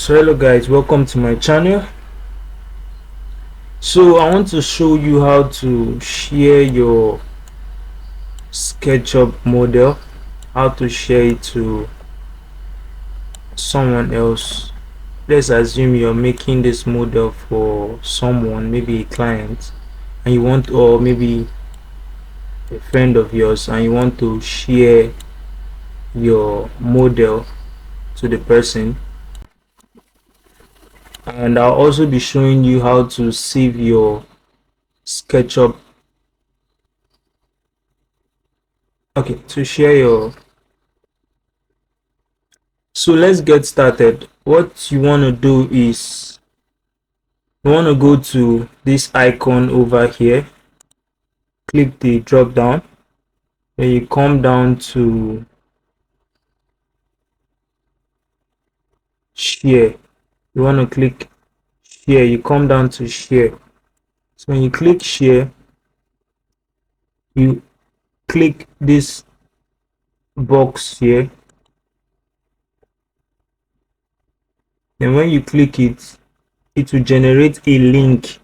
So hello guys, welcome to my channel. So I want to show you how to share your SketchUp model, how to share it to someone else. Let's assume you're making this model for someone, maybe a client, and you want, or maybe a friend of yours, and you want to share your model to the person. And I'll also be showing you how to save your SketchUp. Okay, to share your. So let's get started. What you want to do is you want to go to this icon over here, click the drop down, then you come down to share. You want to click share, you come down to share. So when you click share, you click this box here. Then when you click it, it will generate a link.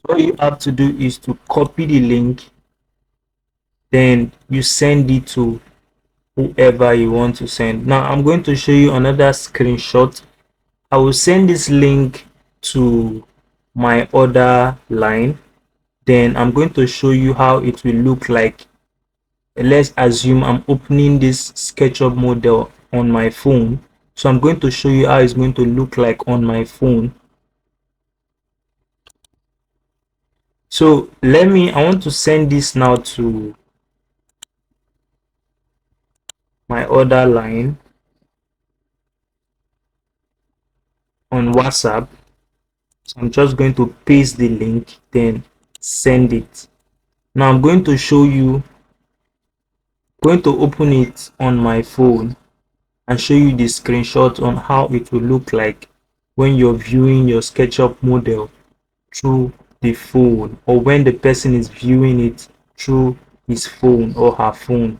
All you have to do is to copy the link, then you send it to whoever you want to send. Now I'm going to show you another screenshot. I will send this link to my other line, then I'm going to show you how it will look like. Let's assume I'm opening this SketchUp model on my phone, so I'm going to show you how it's going to look like on my phone. So I want to send this now to my other line on WhatsApp. So I'm just going to paste the link, then send it. Now I'm going to show you, going to open it on my phone and show you the screenshot on how it will look like when you're viewing your SketchUp model through the phone, or when the person is viewing it through his phone or her phone.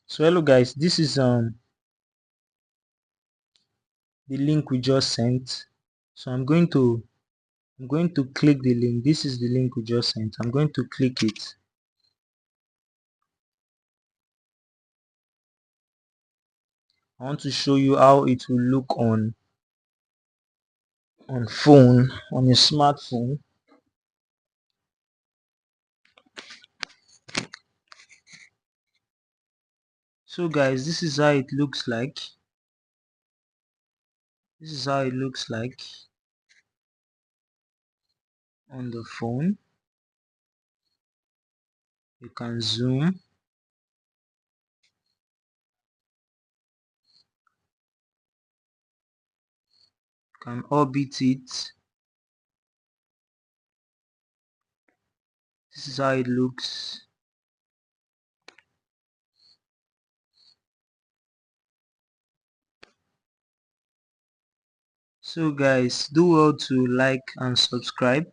So hello guys, this is the link we just sent. So I'm going to click the link. This is the link we just sent. I'm going to click it. I want to show you how it will look on phone, on a smartphone. So guys, this is how it looks like. This is how it looks like on the phone. You can zoom, you can orbit it. This is how it looks. So guys, do well to like and subscribe.